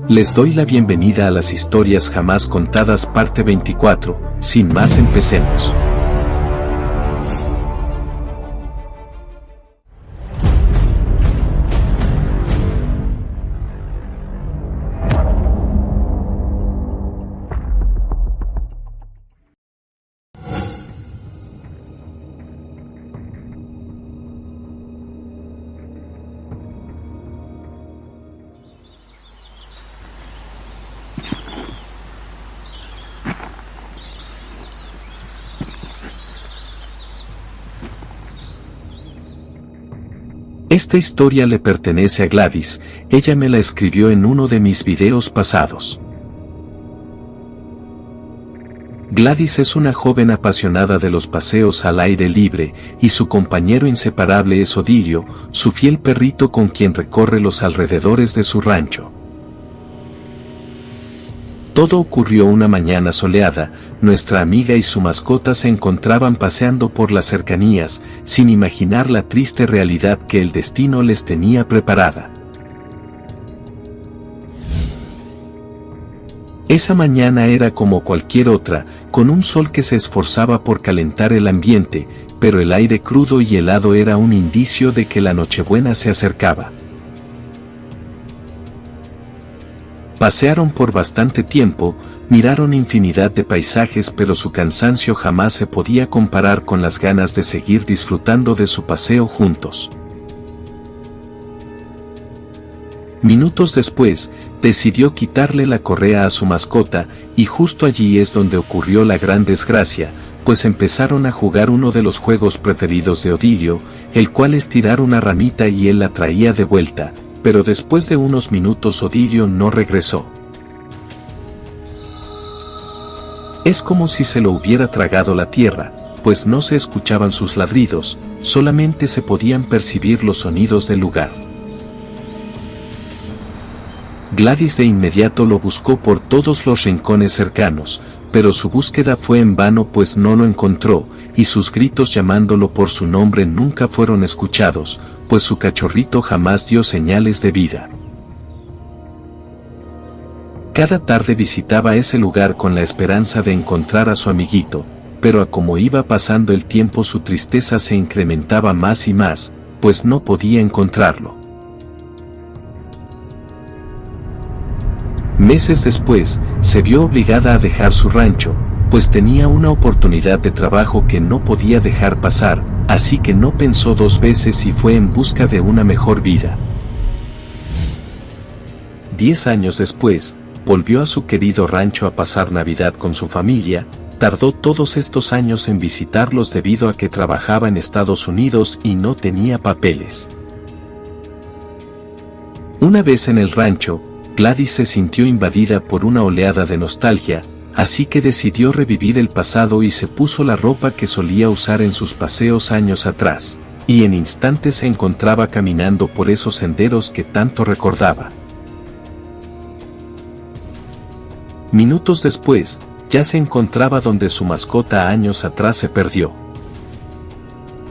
Les doy la bienvenida a las historias jamás contadas parte 24, sin más empecemos. Esta historia le pertenece a Gladys, ella me la escribió en uno de mis videos pasados. Gladys es una joven apasionada de los paseos al aire libre, y su compañero inseparable es Odilio, su fiel perrito con quien recorre los alrededores de su rancho. Todo ocurrió una mañana soleada, nuestra amiga y su mascota se encontraban paseando por las cercanías, sin imaginar la triste realidad que el destino les tenía preparada. Esa mañana era como cualquier otra, con un sol que se esforzaba por calentar el ambiente, pero el aire crudo y helado era un indicio de que la Nochebuena se acercaba. Pasearon por bastante tiempo, miraron infinidad de paisajes, pero su cansancio jamás se podía comparar con las ganas de seguir disfrutando de su paseo juntos. Minutos después, decidió quitarle la correa a su mascota, y justo allí es donde ocurrió la gran desgracia, pues empezaron a jugar uno de los juegos preferidos de Odilio, el cual es tirar una ramita y él la traía de vuelta. Pero después de unos minutos Odilio no regresó. Es como si se lo hubiera tragado la tierra, pues no se escuchaban sus ladridos, solamente se podían percibir los sonidos del lugar. Gladys de inmediato lo buscó por todos los rincones cercanos, pero su búsqueda fue en vano, pues no lo encontró, y sus gritos llamándolo por su nombre nunca fueron escuchados, pues su cachorrito jamás dio señales de vida. Cada tarde visitaba ese lugar con la esperanza de encontrar a su amiguito, pero a como iba pasando el tiempo su tristeza se incrementaba más y más, pues no podía encontrarlo. Meses después, se vio obligada a dejar su rancho, pues tenía una oportunidad de trabajo que no podía dejar pasar, así que no pensó dos veces y fue en busca de una mejor vida. 10 años después, volvió a su querido rancho a pasar Navidad con su familia. Tardó todos estos años en visitarlos debido a que trabajaba en Estados Unidos y no tenía papeles. Una vez en el rancho, Gladys se sintió invadida por una oleada de nostalgia, así que decidió revivir el pasado y se puso la ropa que solía usar en sus paseos años atrás, y en instantes se encontraba caminando por esos senderos que tanto recordaba. Minutos después, ya se encontraba donde su mascota años atrás se perdió.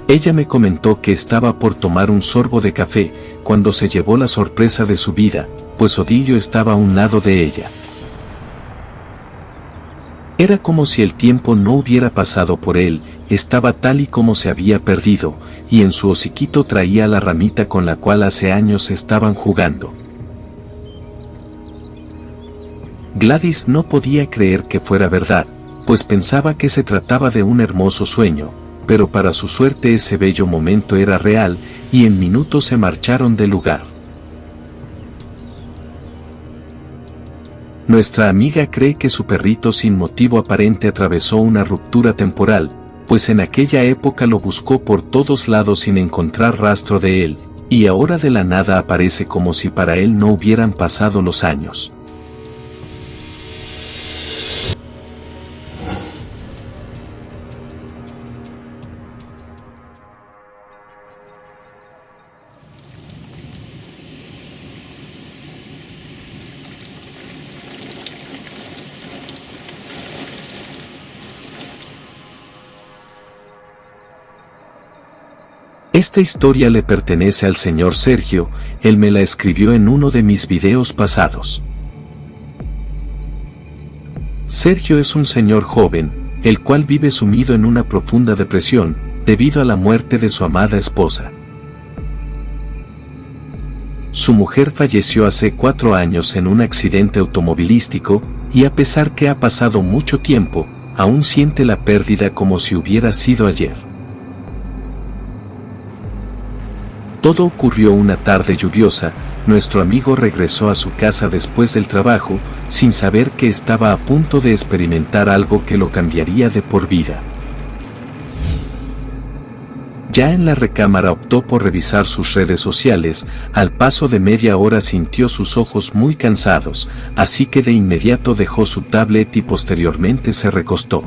Ella me comentó que estaba por tomar un sorbo de café, cuando se llevó la sorpresa de su vida, pues Odilio estaba a un lado de ella. Era como si el tiempo no hubiera pasado por él, estaba tal y como se había perdido, y en su hociquito traía la ramita con la cual hace años estaban jugando. Gladys no podía creer que fuera verdad, pues pensaba que se trataba de un hermoso sueño, pero para su suerte ese bello momento era real, y en minutos se marcharon del lugar. Nuestra amiga cree que su perrito sin motivo aparente atravesó una ruptura temporal, pues en aquella época lo buscó por todos lados sin encontrar rastro de él, y ahora de la nada aparece como si para él no hubieran pasado los años. Esta historia le pertenece al señor Sergio, él me la escribió en uno de mis videos pasados. Sergio es un señor joven, el cual vive sumido en una profunda depresión, debido a la muerte de su amada esposa. Su mujer falleció hace 4 años en un accidente automovilístico, y a pesar que ha pasado mucho tiempo, aún siente la pérdida como si hubiera sido ayer. Todo ocurrió una tarde lluviosa. Nuestro amigo regresó a su casa después del trabajo, sin saber que estaba a punto de experimentar algo que lo cambiaría de por vida. Ya en la recámara optó por revisar sus redes sociales. Al paso de media hora sintió sus ojos muy cansados, así que de inmediato dejó su tablet y posteriormente se recostó.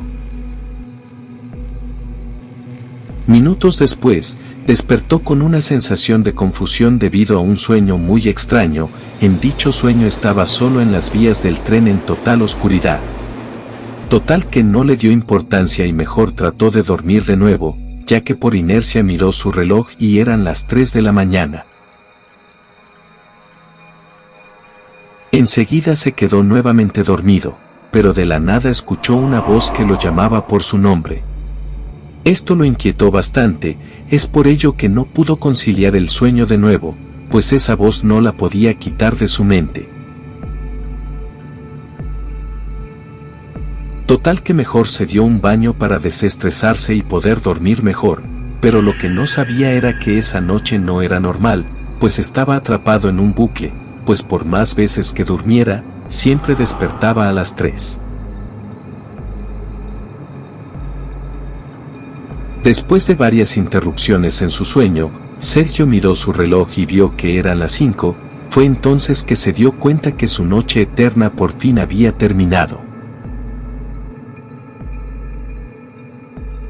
Minutos después, despertó con una sensación de confusión debido a un sueño muy extraño. En dicho sueño estaba solo en las vías del tren en total oscuridad. Total que no le dio importancia y mejor trató de dormir de nuevo, ya que por inercia miró su reloj y eran las 3 de la mañana. Enseguida se quedó nuevamente dormido, pero de la nada escuchó una voz que lo llamaba por su nombre. Esto lo inquietó bastante, es por ello que no pudo conciliar el sueño de nuevo, pues esa voz no la podía quitar de su mente. Total que mejor se dio un baño para desestresarse y poder dormir mejor, pero lo que no sabía era que esa noche no era normal, pues estaba atrapado en un bucle, pues por más veces que durmiera, siempre despertaba a las 3. Después de varias interrupciones en su sueño, Sergio miró su reloj y vio que eran las 5, fue entonces que se dio cuenta que su noche eterna por fin había terminado.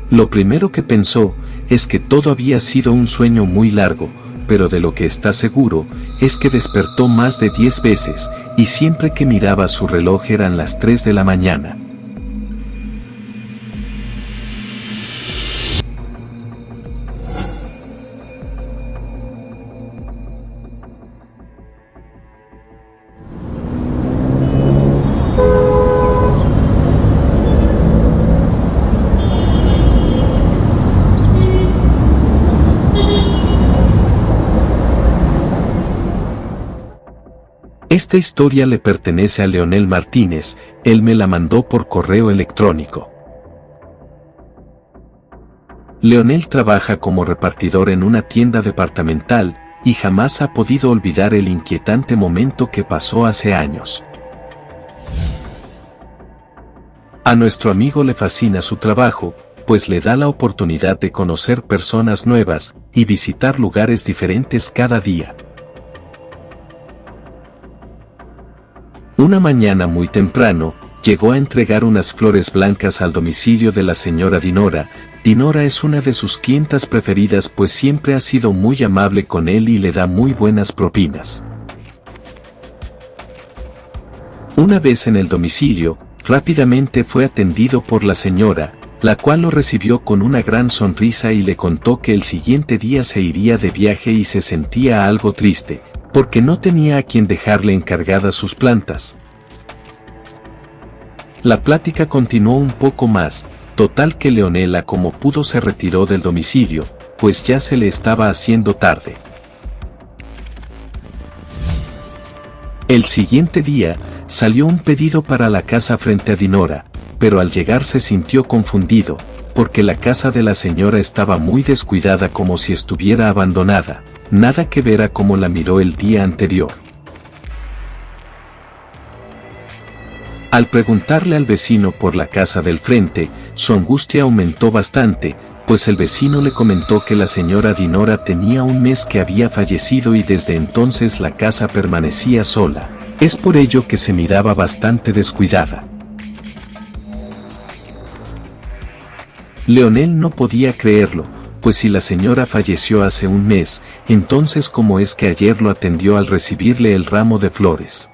Lo primero que pensó es que todo había sido un sueño muy largo, pero de lo que está seguro es que despertó más de 10 veces, y siempre que miraba su reloj eran las 3 de la mañana. Esta historia le pertenece a Leonel Martínez, él me la mandó por correo electrónico. Leonel trabaja como repartidor en una tienda departamental, y jamás ha podido olvidar el inquietante momento que pasó hace años. A nuestro amigo le fascina su trabajo, pues le da la oportunidad de conocer personas nuevas, y visitar lugares diferentes cada día. Una mañana muy temprano, llegó a entregar unas flores blancas al domicilio de la señora Dinora. Dinora es una de sus clientas preferidas pues siempre ha sido muy amable con él y le da muy buenas propinas. Una vez en el domicilio, rápidamente fue atendido por la señora, la cual lo recibió con una gran sonrisa y le contó que el siguiente día se iría de viaje y se sentía algo triste, porque no tenía a quien dejarle encargadas sus plantas. La plática continuó un poco más, total que Leonela como pudo se retiró del domicilio, pues ya se le estaba haciendo tarde. El siguiente día, salió un pedido para la casa frente a Dinora, pero al llegar se sintió confundido, porque la casa de la señora estaba muy descuidada como si estuviera abandonada. Nada que ver a cómo la miró el día anterior. Al preguntarle al vecino por la casa del frente, su angustia aumentó bastante, pues el vecino le comentó que la señora Dinora tenía un mes que había fallecido y desde entonces la casa permanecía sola. Es por ello que se miraba bastante descuidada. Leonel no podía creerlo, pues si la señora falleció hace un mes, entonces ¿cómo es que ayer lo atendió al recibirle el ramo de flores?